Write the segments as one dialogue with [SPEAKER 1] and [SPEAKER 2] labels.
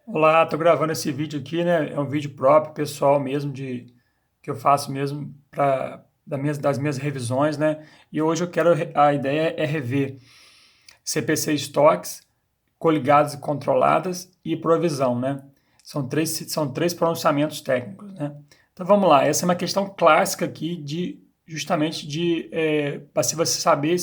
[SPEAKER 1] Olá, estou gravando esse vídeo aqui, né? É um vídeo próprio, pessoal mesmo, que eu faço mesmo das minhas revisões, né? E hoje a ideia é rever CPC estoques, coligadas e controladas e provisão, né? São três pronunciamentos técnicos, né? Então vamos lá, essa é uma questão clássica aqui justamente para se você saber,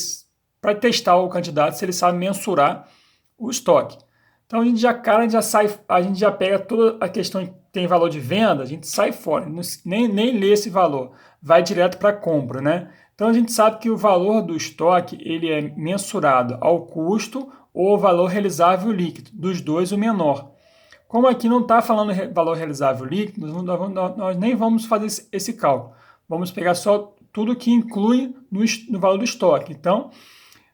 [SPEAKER 1] para testar o candidato se ele sabe mensurar o estoque. Então a gente já sai, a gente já pega toda a questão que tem valor de venda, a gente sai fora, nem lê esse valor, vai direto para a compra, né? Então a gente sabe que o valor do estoque ele é mensurado ao custo ou ao valor realizável líquido, dos dois o menor. Como aqui não está falando valor realizável líquido, nós nem vamos fazer esse cálculo. Vamos pegar só tudo que inclui no valor do estoque. Então,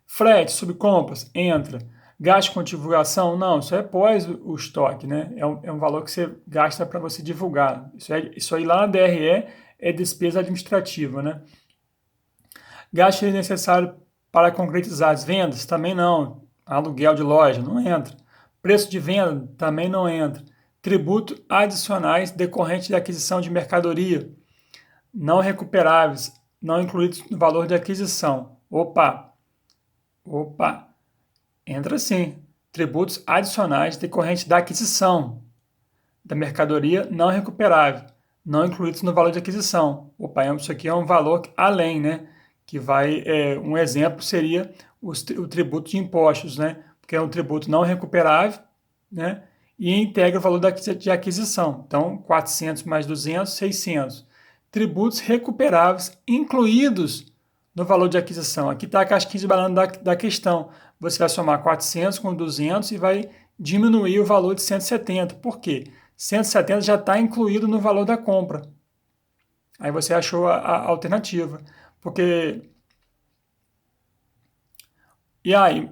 [SPEAKER 1] frete sobre compras, entra. Gasto com divulgação, não, isso é pós o estoque, né? É um valor que você gasta para você divulgar. Isso aí lá na DRE é despesa administrativa, né? Gasto necessário para concretizar as vendas, também não. Aluguel de loja, não entra. Preço de venda, também não entra. Tributos adicionais decorrentes da aquisição de mercadoria, não recuperáveis, não incluídos no valor de aquisição. Opa, entra sim. Tributos adicionais decorrentes da aquisição da mercadoria não recuperável, não incluídos no valor de aquisição. Opa, isso aqui é um valor além, né? Que vai, um exemplo seria o tributo de impostos, né? Porque é um tributo não recuperável, né? E integra o valor de aquisição. Então, 400 mais 200, 600. Tributos recuperáveis incluídos no valor de aquisição. Aqui está a casquinha de banana da questão. Você vai somar 400 com 200 e vai diminuir o valor de 170. Por quê? 170 já está incluído no valor da compra. Aí você achou a alternativa. Porque. E aí,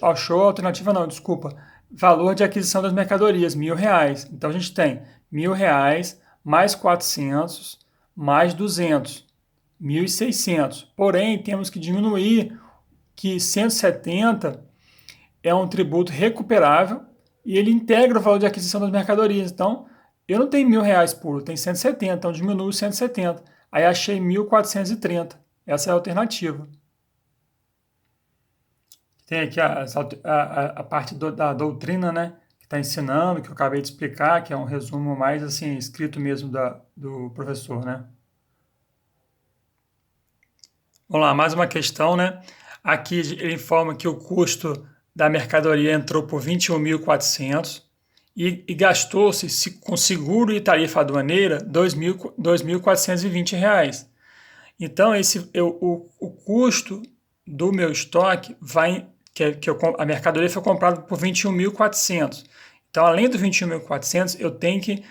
[SPEAKER 1] achou a alternativa não, desculpa. Valor de aquisição das mercadorias, R$ 1.000. Então a gente tem R$ 1.000 mais 400 mais 200, 1.600. Porém, temos que diminuir que 170 é um tributo recuperável e ele integra o valor de aquisição das mercadorias. Então, eu não tenho R$ 1.000 puro, tem 170, então diminuo 170. Aí achei 1.430. Essa é a alternativa. Tem aqui a parte da doutrina, né? Que está ensinando, que eu acabei de explicar, que é um resumo mais assim, escrito mesmo do professor, né? Vamos lá, mais uma questão, né? Aqui ele informa que o custo da mercadoria entrou por 21.400 e gastou-se com seguro e tarifa aduaneira R$ 2.420. Então, o custo do meu estoque a mercadoria foi comprada por 21.400. Então, além dos 21.400, eu tenho que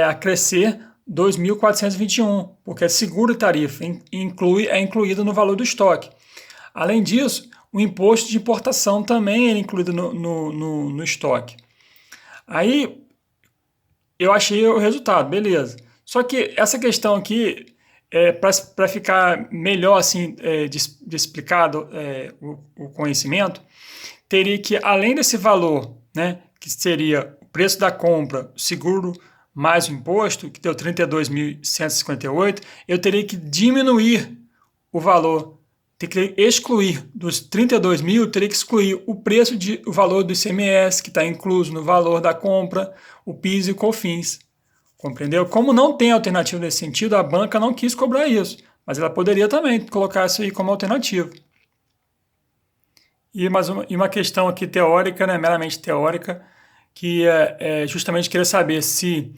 [SPEAKER 1] acrescer 2.421, porque é seguro e tarifa, é incluído no valor do estoque. Além disso, o imposto de importação também é incluído no estoque. Aí eu achei o resultado, beleza. Só que essa questão aqui, para ficar melhor assim, de explicado o conhecimento, teria que, além desse valor, né, que seria o preço da compra, seguro mais o imposto, que deu 32.158, eu teria que diminuir o valor, ter que excluir dos 32 mil, teria que excluir o valor do ICMS, que está incluso no valor da compra, o PIS e o COFINS. Compreendeu? Como não tem alternativa nesse sentido, a banca não quis cobrar isso, mas ela poderia também colocar isso aí como alternativa. E uma questão aqui teórica, né, meramente teórica, que justamente queria saber se,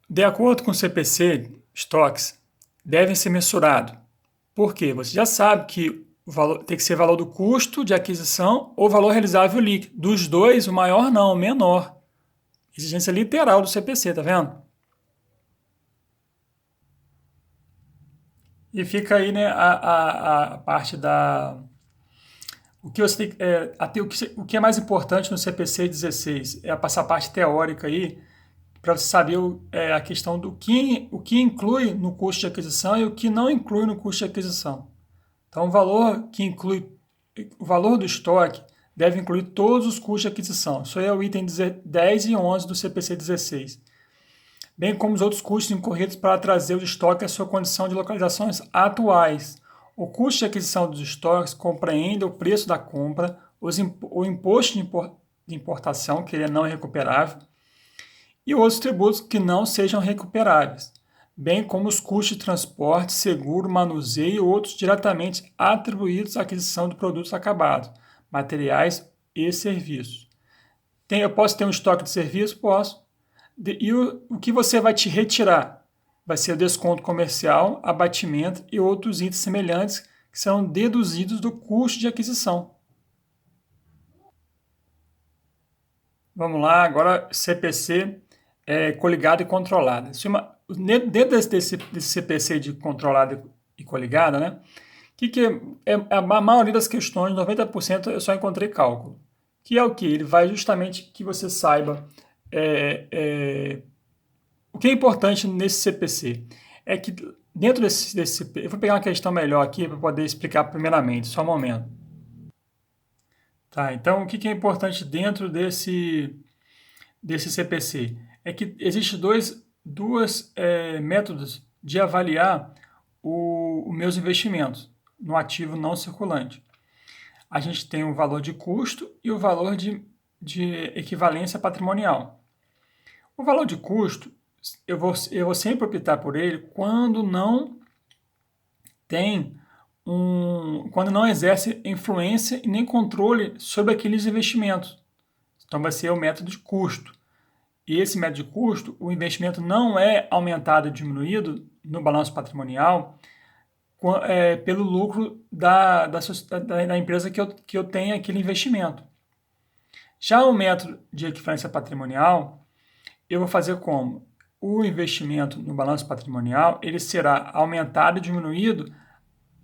[SPEAKER 1] de acordo com o CPC, estoques devem ser mensurados. Por quê? Você já sabe que o valor tem que ser valor do custo de aquisição ou valor realizável líquido. Dos dois, o maior não, o menor. Exigência literal do CPC, tá vendo? E fica aí, né, a parte da. O que, você tem, o que é mais importante no CPC 16 é passar a parte teórica aí, para você saber a questão o que inclui no custo de aquisição e o que não inclui no custo de aquisição. Então, o valor do estoque deve incluir todos os custos de aquisição. Isso aí é o item 10 e 11 do CPC 16. Bem como os outros custos incorridos para trazer o estoque à sua condição de localizações atuais. O custo de aquisição dos estoques compreende o preço da compra, o imposto de importação, que ele não é recuperável, e outros tributos que não sejam recuperáveis, bem como os custos de transporte, seguro, manuseio e outros diretamente atribuídos à aquisição de produtos acabados, materiais e serviços. Eu posso ter um estoque de serviço? Posso. E o que você vai te retirar? Vai ser o desconto comercial, abatimento e outros itens semelhantes que serão deduzidos do custo de aquisição. Vamos lá, agora CPC coligada e controlada. Dentro desse CPC de controlada e coligada, né? Que a maioria das questões, 90%, eu só encontrei cálculo. Que é o que? Ele vai justamente que você saiba o que é importante nesse CPC. É que dentro desse CPC, eu vou pegar uma questão melhor aqui para poder explicar primeiramente, só um momento. Tá, então o que é importante dentro desse CPC? É que existem dois métodos de avaliar os meus investimentos no ativo não circulante. A gente tem o valor de custo e o valor de equivalência patrimonial. O valor de custo, eu vou sempre optar por ele quando não exerce influência e nem controle sobre aqueles investimentos. Então vai ser o método de custo. E esse método de custo, o investimento não é aumentado e diminuído no balanço patrimonial pelo lucro da empresa que eu tenho aquele investimento. Já o método de equivalência patrimonial, eu vou fazer como? O investimento no balanço patrimonial, ele será aumentado e diminuído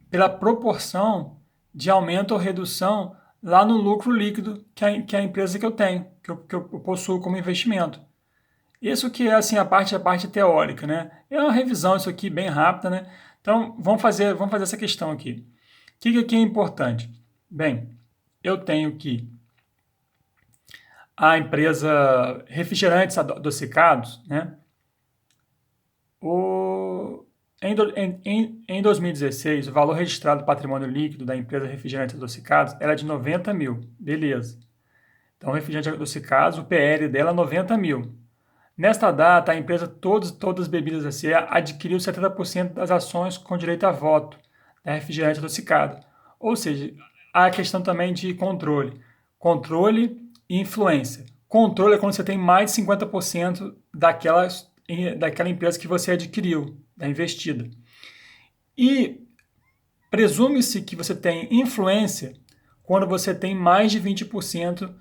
[SPEAKER 1] pela proporção de aumento ou redução lá no lucro líquido que a empresa que eu tenho, que eu possuo como investimento. Isso que é assim a parte teórica, né? É uma revisão isso aqui bem rápida, né? Então vamos fazer essa questão aqui. O que aqui é importante? Bem, eu tenho que a empresa Refrigerantes Adocicados, né? Em 2016, o valor registrado do patrimônio líquido da empresa Refrigerantes Adocicados era de 90 mil. Beleza. Então, Refrigerantes Adocicados, o PL dela é 90 mil. Nesta data, a empresa Todas as Bebidas S.A. adquiriu 70% das ações com direito a voto da Refrigerante Adocicada. Ou seja, há a questão também de controle. Controle e influência. Controle é quando você tem mais de 50% daquela empresa que você adquiriu, da investida. E presume-se que você tem influência quando você tem mais de 20%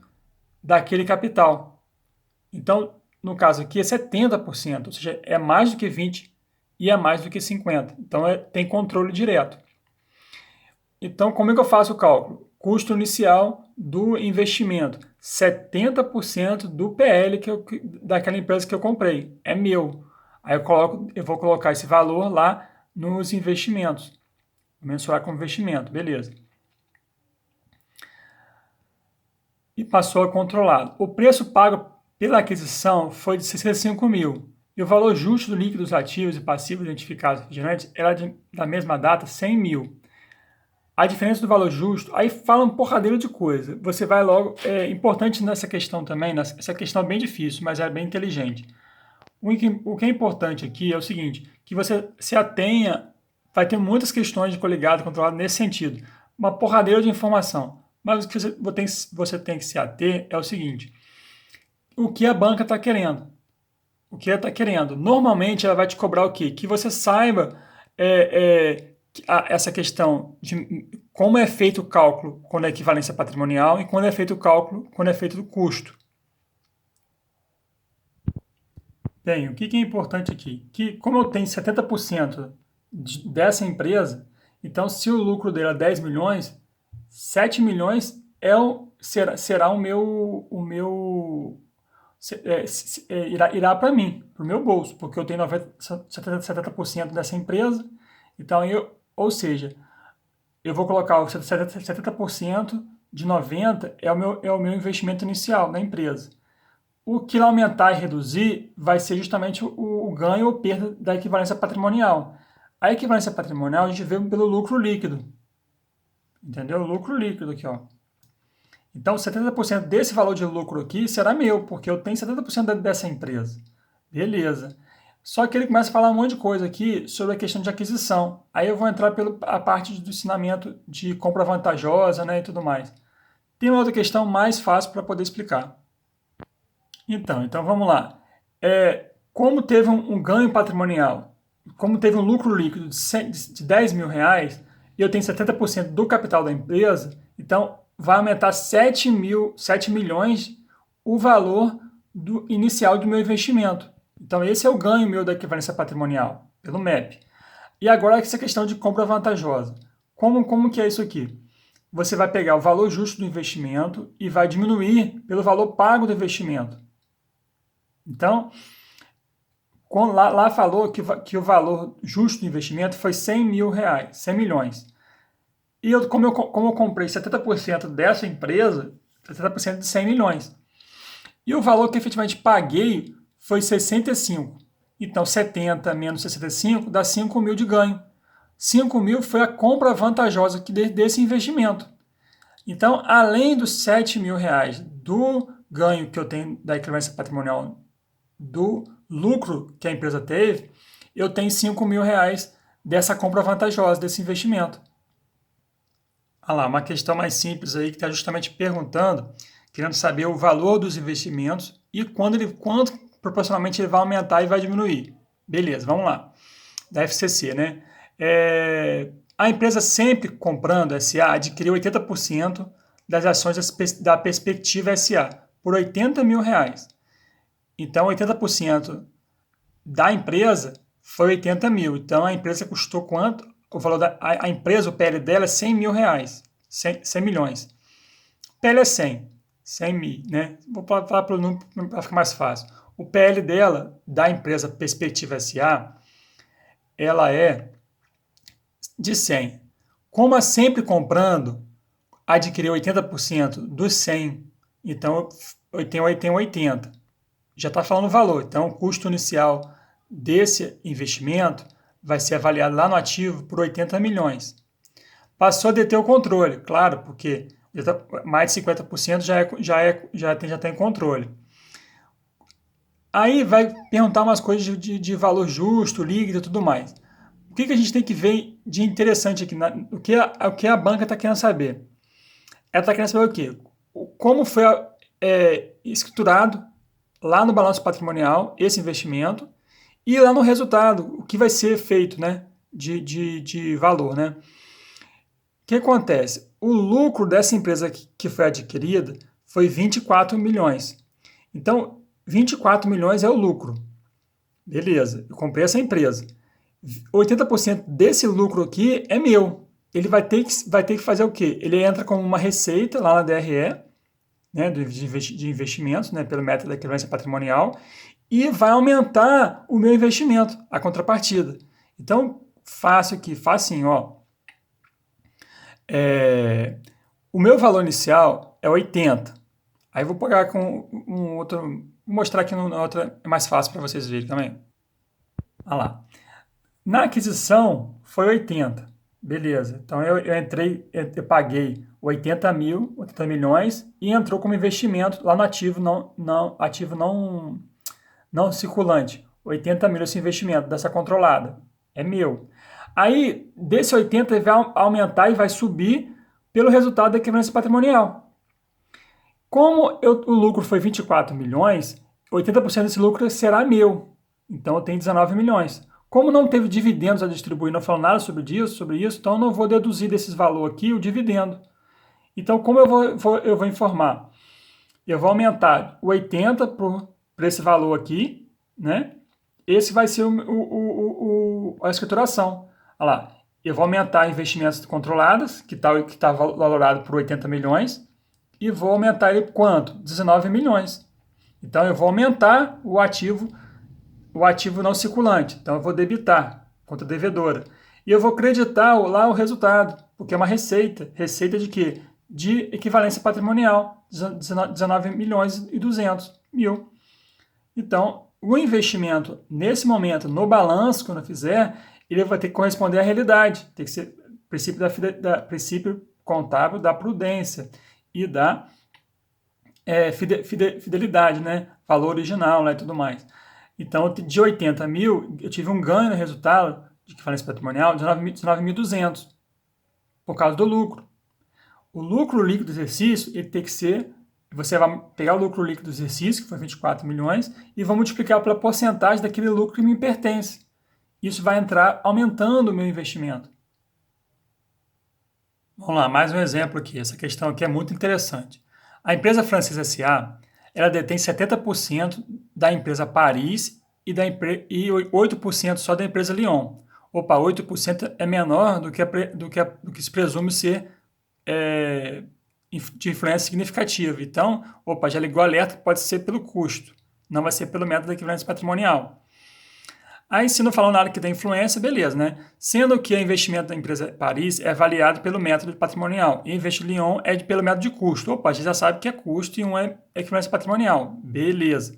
[SPEAKER 1] daquele capital. Então, no caso aqui é 70%, ou seja, é mais do que 20% e é mais do que 50%. Então, tem controle direto. Então, como é que eu faço o cálculo? Custo inicial do investimento, 70% do PL daquela empresa que eu comprei, é meu. Aí eu vou colocar esse valor lá nos investimentos, mensurar como investimento, beleza. E passou a controlado. O preço pago pela aquisição foi de 65 mil. E o valor justo do líquido dos ativos e passivos identificados refrigerantes era da mesma data, 100 mil. A diferença do valor justo, aí fala um porradeiro de coisa. Você vai logo, é importante nessa questão também, essa questão é bem difícil, mas é bem inteligente. O que é importante aqui é o seguinte, que você se atenha, vai ter muitas questões de coligado e controlado nesse sentido. Uma porradeira de informação. Mas o que você tem que se ater é o seguinte, o que a banca está querendo. O que ela está querendo. Normalmente ela vai te cobrar o quê? Que você saiba essa questão de como é feito o cálculo quando é equivalência patrimonial e quando é feito o cálculo quando é feito do custo. Bem, o que é importante aqui? Que como eu tenho 70% dessa empresa, então se o lucro dela é 10 milhões, 7 milhões será o meu irá para mim, para o meu bolso, porque eu tenho 70% dessa empresa, então ou seja, eu vou colocar os 70% de 90 é o meu investimento inicial na empresa. O que aumentar e reduzir vai ser justamente o ganho ou perda da equivalência patrimonial. A equivalência patrimonial a gente vê pelo lucro líquido. Entendeu? O lucro líquido aqui, ó. Então, 70% desse valor de lucro aqui será meu, porque eu tenho 70% dessa empresa. Beleza. Só que ele começa a falar um monte de coisa aqui sobre a questão de aquisição. Aí eu vou entrar pela a parte do ensinamento de compra vantajosa, né, e tudo mais. Tem uma outra questão mais fácil para poder explicar. Então vamos lá. Como teve um ganho patrimonial, como teve um lucro líquido de 10 mil reais, e eu tenho 70% do capital da empresa, então vai aumentar 7 milhões o valor inicial do meu investimento. Então esse é o ganho meu da equivalência patrimonial, pelo MEP. E agora essa questão de compra vantajosa. Como que é isso aqui? Você vai pegar o valor justo do investimento e vai diminuir pelo valor pago do investimento. Então, lá falou que o valor justo do investimento foi 100 mil reais, 100 milhões. E como eu comprei 70% dessa empresa, 70% de 100 milhões. E o valor que efetivamente paguei foi 65. Então, 70 menos 65 dá 5 mil de ganho. 5 mil foi a compra vantajosa desse investimento. Então, além dos 7 mil reais do ganho que eu tenho da equivalência patrimonial do lucro que a empresa teve, eu tenho 5 mil reais dessa compra vantajosa, desse investimento. Olha lá, uma questão mais simples aí que está justamente perguntando, querendo saber o valor dos investimentos e quanto proporcionalmente ele vai aumentar e vai diminuir. Beleza, vamos lá. Da FCC, né? A empresa sempre comprando SA adquiriu 80% das ações da Perspectiva SA por 80 mil reais. Então, 80% da empresa foi 80 mil. Então, a empresa custou quanto? O valor a empresa, o PL dela é 100 mil reais. 100 milhões. O PL é 100 mil, né? Vou falar para o número para ficar mais fácil. O PL dela, da empresa Perspectiva SA, ela é de 100. Como a sempre comprando adquiriu 80% dos 100, então eu tenho 80. Já está falando o valor. Então, o custo inicial desse investimento vai ser avaliado lá no ativo por 80 milhões. Passou a deter o controle, claro, porque mais de 50% já tem controle. Aí vai perguntar umas coisas de valor justo, líquido e tudo mais. O que a gente tem que ver de interessante aqui? O que a banca está querendo saber? Ela está querendo saber o quê? Como foi escriturado lá no balanço patrimonial esse investimento e lá no resultado, o que vai ser feito, né, de valor, né? O que acontece? O lucro dessa empresa que foi adquirida foi 24 milhões. Então, 24 milhões é o lucro. Beleza, eu comprei essa empresa. 80% desse lucro aqui é meu. Ele vai ter que fazer o quê? Ele entra como uma receita lá na DRE, né, de investimentos, né, pelo método da equivalência patrimonial, e vai aumentar o meu investimento, a contrapartida. Então, fácil aqui, facinho, ó. O meu valor inicial é 80. Aí vou pegar com um outro, vou mostrar aqui na outra, é mais fácil para vocês verem também. Olha lá. Na aquisição foi 80. Beleza. Então eu paguei 80 milhões e entrou como investimento lá no ativo não circulante. 80 mil esse investimento dessa controlada. É meu. Aí, desse 80 ele vai aumentar e vai subir pelo resultado da equivalência patrimonial. Como o lucro foi 24 milhões, 80% desse lucro será meu. Então eu tenho 19 milhões. Como não teve dividendos a distribuir, não falou nada sobre isso, então eu não vou deduzir desses valores aqui o dividendo. Então, como eu vou informar? Eu vou aumentar o 80 por esse valor aqui, né? Esse vai ser a escrituração. Olha lá, eu vou aumentar investimentos controlados, que tá valorado por 80 milhões, e vou aumentar ele quanto? 19 milhões. Então, eu vou aumentar o ativo não circulante. Então, eu vou debitar, conta devedora. E eu vou creditar lá o resultado, porque é uma receita. Receita de quê? de equivalência patrimonial, 19 milhões e 200 mil. Então, o investimento, nesse momento, no balanço, quando eu fizer, ele vai ter que corresponder à realidade. Tem que ser princípio contábil da prudência e da fidelidade, né? Valor original, né? E tudo mais. Então, de 80 mil, eu tive um ganho no resultado de equivalência patrimonial de 19.200 por causa do lucro. O lucro líquido do exercício, ele tem que ser, você vai pegar o lucro líquido do exercício, que foi 24 milhões, e vai multiplicar pela porcentagem daquele lucro que me pertence. Isso vai entrar aumentando o meu investimento. Vamos lá, mais um exemplo aqui. Essa questão aqui é muito interessante. A empresa Francesa S.A., ela detém 70% da empresa Paris e 8% só da empresa Lyon. Opa, 8% é menor do que se presume ser de influência significativa. Então, opa, já ligou o alerta, pode ser pelo custo, não vai ser pelo método da equivalência patrimonial. Aí, se não falou nada que tem influência, beleza, né? Sendo que o investimento da empresa Paris é avaliado pelo método patrimonial e o investimento Lyon é pelo método de custo. Opa, a gente já sabe que é custo e um é equivalência patrimonial. Beleza.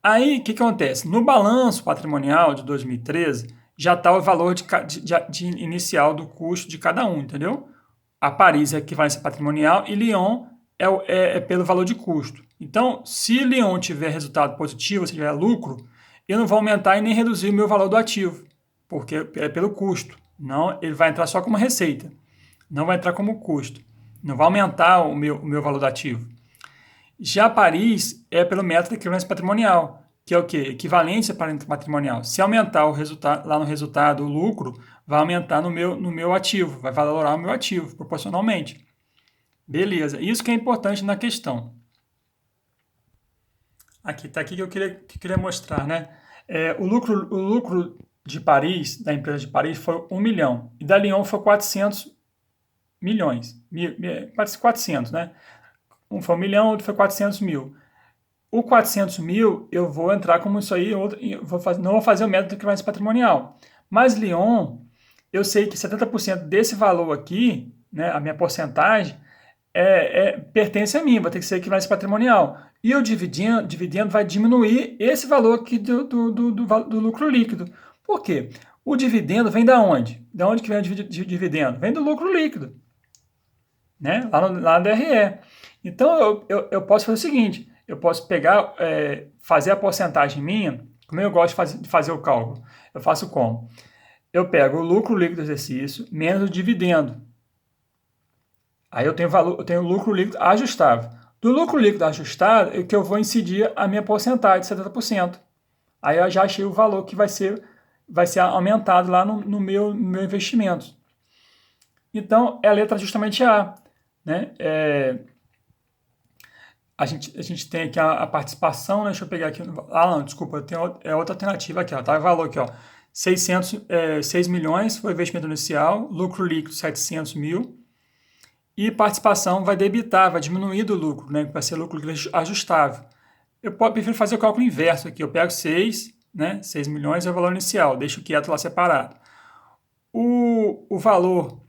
[SPEAKER 1] Aí, o que acontece? No balanço patrimonial de 2013, já está o valor de inicial do custo de cada um, entendeu? A Paris é equivalência patrimonial e Lyon é pelo valor de custo. Então, se Lyon tiver resultado positivo, se tiver lucro, eu não vou aumentar e nem reduzir o meu valor do ativo, porque é pelo custo. Não, ele vai entrar só como receita, não vai entrar como custo. Não vai aumentar o meu valor do ativo. Já Paris é pelo método de equivalência patrimonial, que é o quê? Equivalência patrimonial. Se aumentar o resultado, lá no resultado, o lucro, vai aumentar no meu ativo, vai valorar o meu ativo proporcionalmente. Beleza, isso que é importante na questão. Aqui, está aqui que eu queria mostrar, né? O lucro de Paris, da empresa de Paris, foi 1 milhão. E da Lyon foi 400 milhões. 400, né? Um foi 1 milhão, outro foi 400 mil. O 400 mil, eu vou entrar como isso aí, não vou fazer o método de equivalência patrimonial. Mas Lyon, eu sei que 70% desse valor aqui, né, a minha porcentagem, pertence a mim, vai ter que ser equivalência patrimonial. E o dividendo vai diminuir esse valor aqui do lucro líquido. Por quê? O dividendo vem da onde? Da onde que vem o dividendo? Vem do lucro líquido, né? Lá no DRE. Então, eu posso fazer o seguinte, eu posso pegar, fazer a porcentagem minha, como eu gosto de fazer o cálculo. Eu faço como? Eu pego o lucro líquido do exercício menos o dividendo. Aí eu tenho lucro líquido ajustável. Do lucro líquido ajustado é que eu vou incidir a minha porcentagem de 70%. Aí eu já achei o valor que vai ser aumentado lá no meu investimento. Então, é a letra justamente A. Né? A gente tem aqui a participação, né? Deixa eu pegar aqui. Não, desculpa, tem outra alternativa aqui. Ó, tá o valor aqui, ó. 6 milhões foi o investimento inicial, lucro líquido 700 mil. E participação vai debitar, vai diminuir do lucro, né? Vai ser lucro ajustável. Eu prefiro fazer o cálculo inverso aqui. Eu pego 6, né? 6 milhões é o valor inicial, deixo quieto lá separado. O valor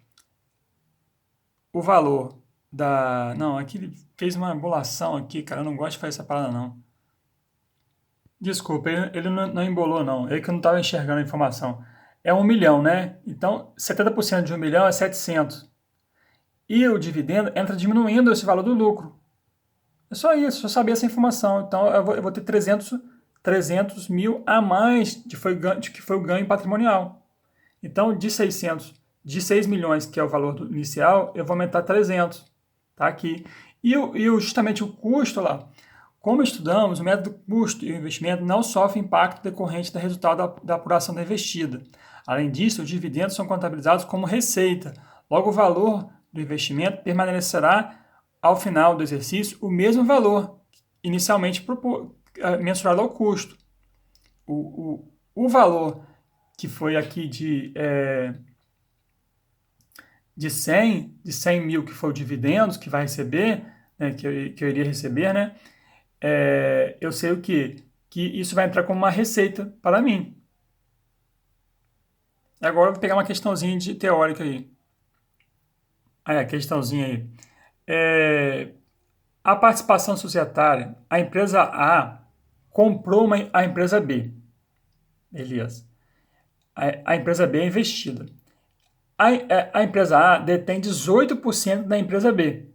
[SPEAKER 1] da... Não, aqui ele fez uma embolacão aqui, cara. Eu não gosto de fazer essa parada, não. Desculpa, ele não embolou, não. Ele que eu não estava enxergando a informação. É 1 milhão, né? Então, 70% de 1 milhão é 700. E o dividendo entra diminuindo esse valor do lucro. É só isso, só saber essa informação. Então, eu vou ter 300 mil a mais de que foi o ganho patrimonial. Então, de 6 milhões, que é o valor inicial, eu vou aumentar 300. Tá aqui. E justamente o custo lá. Como estudamos, o método custo e o investimento não sofre impacto decorrente do resultado da apuração da investida. Além disso, os dividendos são contabilizados como receita. Logo, o valor do investimento permanecerá, ao final do exercício, o mesmo valor inicialmente mensurado ao custo. O valor que foi aqui de 100 mil, que foi o dividendos que vai receber, né, que eu iria receber, né, eu sei o quê? Que isso vai entrar como uma receita para mim. Agora eu vou pegar uma questãozinha teórica aí. A questãozinha aí. A participação societária, a empresa A comprou a empresa B. Beleza. A empresa B é investida. A empresa A detém 18% da empresa B.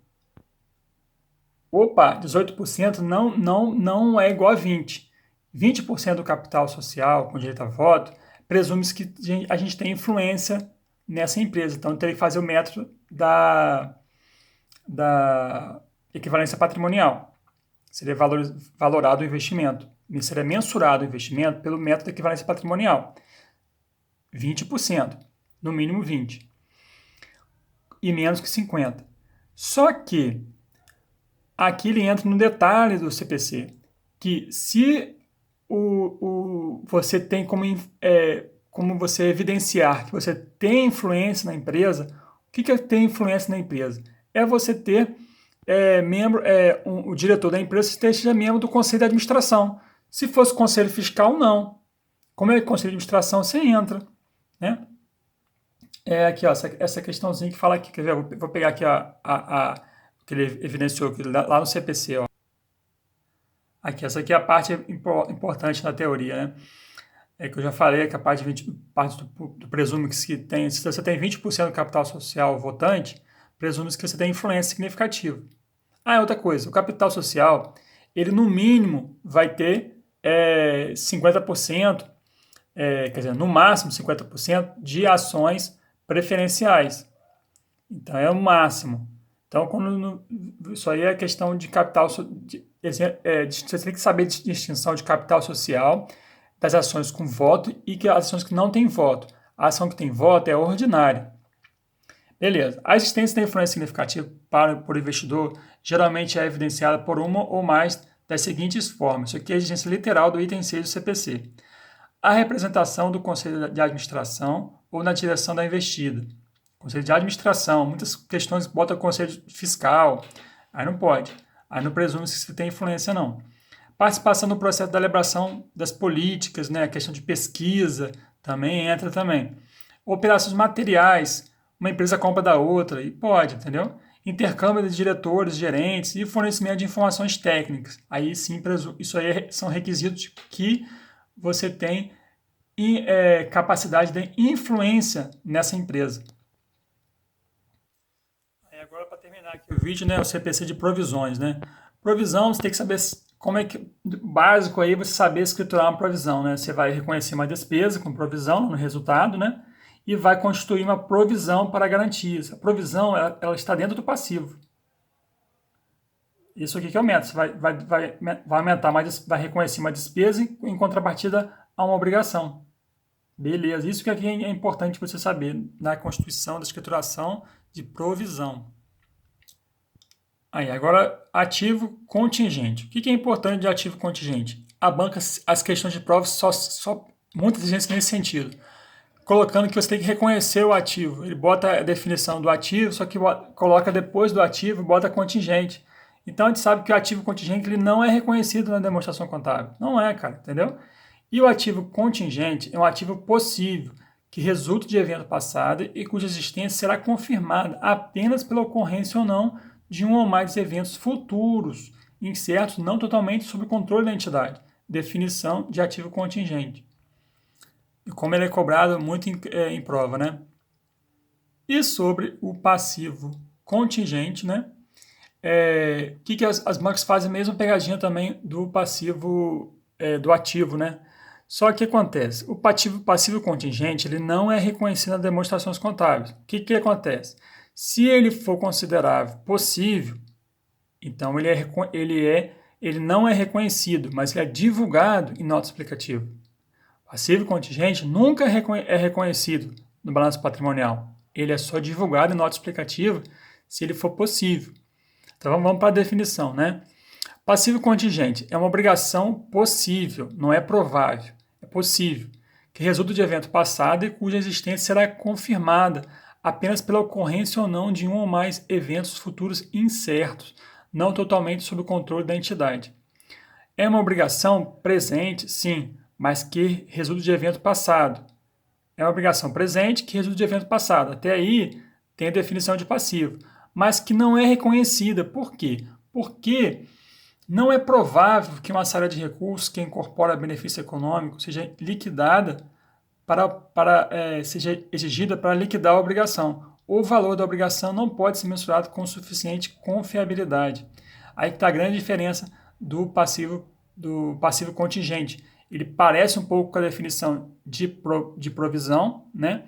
[SPEAKER 1] Opa, 18% não é igual a 20%. 20% do capital social com direito a voto, presume-se que a gente tem influência nessa empresa. Então, teria que fazer o método da equivalência patrimonial. Seria valorado o investimento. Seria mensurado o investimento pelo método da equivalência patrimonial. 20%, no mínimo 20%. E menos que 50%. Só que aqui ele entra no detalhe do CPC, que se você tem como você evidenciar que você tem influência na empresa, o que é ter influência na empresa? É você ter o diretor da empresa seja membro do conselho de administração. Se fosse conselho fiscal, não. Como é conselho de administração, você entra, né? Aqui, ó, essa questãozinha que fala aqui, quer ver? Vou pegar aqui que ele evidenciou aqui, lá no CPC, ó. Aqui, essa aqui é a parte importante da teoria, né? Que eu já falei que a parte do presume que tem, se você tem 20% do capital social votante, presume-se que você tem influência significativa. Outra coisa, o capital social, ele no mínimo vai ter 50%, quer dizer, no máximo 50% de ações preferenciais. Então, é o máximo. Então, isso aí é questão de capital. Você tem que saber a distinção de capital social das ações com voto e as ações que não têm voto. A ação que tem voto é ordinária. Beleza. A existência da influência significativa por investidor geralmente é evidenciada por uma ou mais das seguintes formas. Isso aqui é a exigência literal do item 6 do CPC. A representação do conselho de administração ou na direção da investida. Conselho de administração, muitas questões botam conselho fiscal, aí não pode. Aí não presume-se que você tem influência, não. Participação no processo da elaboração das políticas, né? A questão de pesquisa também entra também. Operações materiais, uma empresa compra da outra, e pode, entendeu? Intercâmbio de diretores, gerentes e fornecimento de informações técnicas. Aí sim, isso aí são requisitos que você tem capacidade de influência nessa empresa. Agora, para terminar aqui o vídeo, né, o CPC de provisões, né? Provisão, você tem que saber como é que, básico aí, você saber escriturar uma provisão, né? Você vai reconhecer uma despesa com provisão no resultado, né? E vai constituir uma provisão para garantias. A provisão, ela está dentro do passivo. Isso aqui que é o método. Você vai aumentar, vai reconhecer uma despesa em contrapartida a uma obrigação. Beleza, isso que aqui é importante você saber na constituição da escrituração de provisão. Aí, agora, ativo contingente. O que é importante de ativo contingente? A banca, as questões de provas, só muita exigência nesse sentido. Colocando que você tem que reconhecer o ativo. Ele bota a definição do ativo, só que coloca depois do ativo, bota contingente. Então, a gente sabe que o ativo contingente ele não é reconhecido na demonstração contábil. Não é, cara, entendeu? E o ativo contingente é um ativo possível, que resulta de evento passado e cuja existência será confirmada apenas pela ocorrência ou não de um ou mais eventos futuros, incertos, não totalmente sob o controle da entidade. Definição de ativo contingente. E como ele é cobrado muito em prova, né? E sobre o passivo contingente, né? Que as bancas fazem a mesma pegadinha também do passivo, do ativo, né? Só que acontece, o passivo contingente ele não é reconhecido nas demonstrações contábeis. O que acontece? Se ele for considerável possível, então ele não é reconhecido, mas ele é divulgado em nota explicativa. Passivo contingente nunca é reconhecido no balanço patrimonial. Ele é só divulgado em nota explicativa se ele for possível. Então vamos para a definição, né? Passivo contingente é uma obrigação possível, não é provável, é possível, que resulta de evento passado e cuja existência será confirmada apenas pela ocorrência ou não de um ou mais eventos futuros incertos, não totalmente sob o controle da entidade. É uma obrigação presente, sim, mas que resulta de evento passado. É uma obrigação presente que resulta de evento passado. Até aí tem a definição de passivo. mas que não é reconhecida. Por quê? Porque não é provável que uma saída de recursos que incorpora benefício econômico seja liquidada seja exigida para liquidar a obrigação. O valor da obrigação não pode ser mensurado com suficiente confiabilidade. Aí está a grande diferença do passivo contingente. Ele parece um pouco com a definição de provisão, né?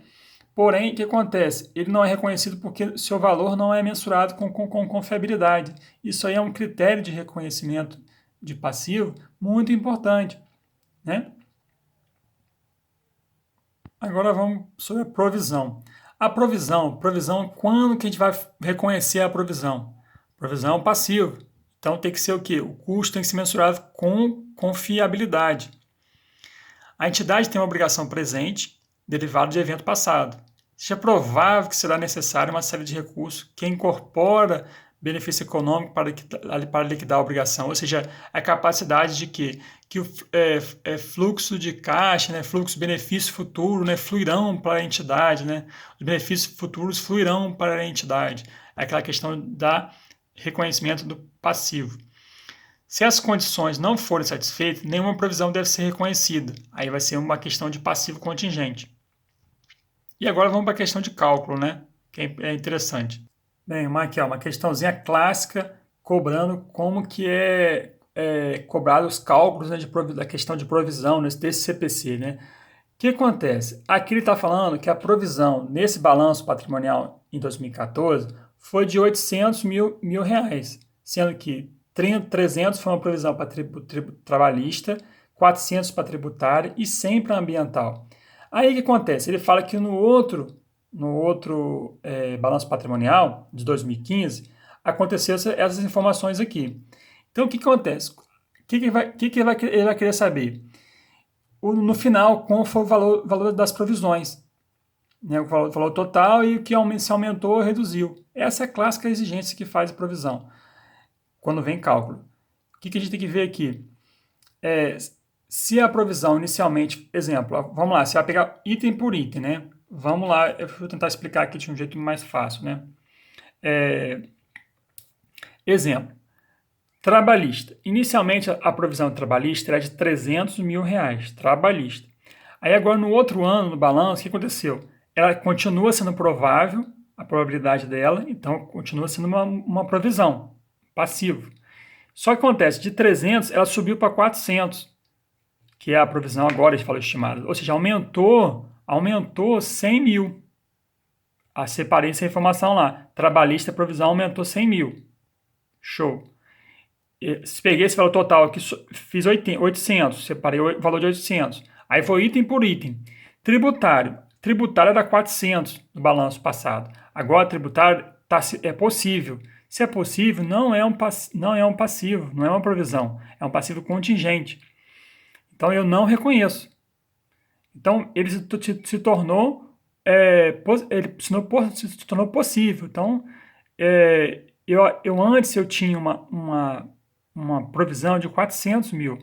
[SPEAKER 1] Porém, o que acontece? Ele não é reconhecido porque seu valor não é mensurado com confiabilidade. Isso aí é um critério de reconhecimento de passivo muito importante, né? Agora vamos sobre a provisão. A provisão, quando que a gente vai reconhecer a provisão? Provisão é um passivo. Então tem que ser o quê? O custo tem que ser mensurado com confiabilidade. A entidade tem uma obrigação presente derivada de evento passado. Seja provável que será necessária uma série de recursos que incorpora benefício econômico para liquidar a obrigação, ou seja, a capacidade de que o fluxo de caixa, né, fluxo benefício futuro, né, fluirão para a entidade, né, os benefícios futuros fluirão para a entidade. É aquela questão da reconhecimento do passivo. Se as condições não forem satisfeitas, nenhuma provisão deve ser reconhecida. Aí vai ser uma questão de passivo contingente. E agora vamos para a questão de cálculo, né? Que é interessante. Bem, aqui, uma questãozinha clássica cobrando como que é cobrado os cálculos, né, da questão de provisão desse CPC, né? O que acontece? Aqui ele está falando que a provisão nesse balanço patrimonial em 2014 foi de 800 mil reais, sendo que 300 foi uma provisão para trabalhista, 400 para tributária e 100 para ambiental. Aí o que acontece? Ele fala que no outro balanço patrimonial de 2015 aconteceu essas informações aqui. Então o que acontece? O que ele vai querer saber? No final, qual foi o valor das provisões, né? O valor total e o que se aumentou ou reduziu. Essa é a clássica exigência que faz a provisão, quando vem cálculo. O que a gente tem que ver aqui? Se a provisão inicialmente, exemplo, vamos lá, você vai pegar item por item, né? Vamos lá, eu vou tentar explicar aqui de um jeito mais fácil, né? Exemplo, trabalhista. Inicialmente, a provisão trabalhista era de 300 mil reais, trabalhista. Aí agora, no outro ano, no balanço, o que aconteceu? Ela continua sendo provável, a probabilidade dela, então continua sendo uma provisão, passivo. Só que acontece, de 300, ela subiu para 400, que é a provisão agora, a gente fala estimada. Ou seja, aumentou 100 mil. Separei essa informação lá. Trabalhista, provisão aumentou 100 mil. Show. Peguei esse valor total aqui, fiz 800, separei o valor de 800. Aí foi item por item. Tributário. Tributário era 400 no balanço passado. Agora, tributário é possível. Se é possível, não é um passivo, não é uma provisão. É um passivo contingente. Então, eu não reconheço. Então, ele se tornou possível. Então, antes eu tinha uma provisão de 400 mil.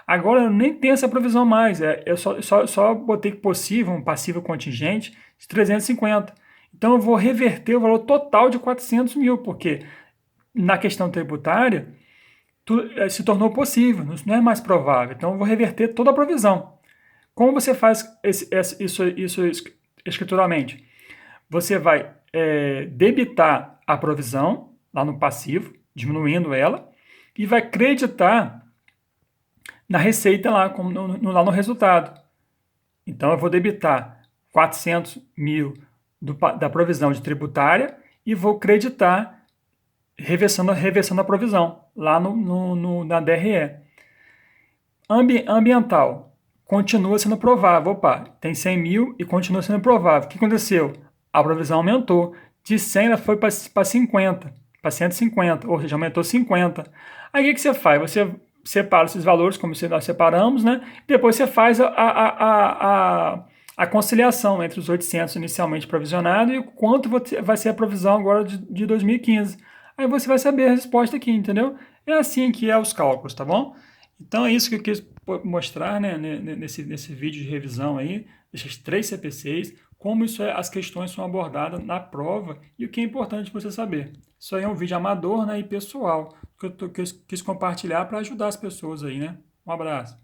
[SPEAKER 1] Agora eu nem tenho essa provisão mais. Eu só botei possível, um passivo contingente de 350. Então eu vou reverter o valor total de 400 mil, porque na questão tributária se tornou possível, não é mais provável. Então eu vou reverter toda a provisão. Como você faz isso escrituralmente? Você vai debitar a provisão lá no passivo, diminuindo ela, e vai creditar na receita lá no resultado. Então eu vou debitar 400 mil da provisão de tributária e vou creditar reversando a provisão lá na DRE. Ambiental continua sendo provável. Opa, tem 100 mil e continua sendo provável. O que aconteceu? A provisão aumentou. De 100 ela foi para 50, para 150, ou seja, aumentou 50. Aí o que você faz? Você separa esses valores, como nós separamos, né? Depois você faz a conciliação entre os 800 inicialmente provisionado e o quanto vai ser a provisão agora de 2015. Aí você vai saber a resposta aqui, entendeu? É assim que é os cálculos, tá bom? Então é isso que eu quis mostrar, né, nesse vídeo de revisão aí, desses 3 CPCs, como as questões são abordadas na prova e o que é importante você saber. Isso aí é um vídeo amador, né, e pessoal que eu quis compartilhar para ajudar as pessoas aí, né? Um abraço.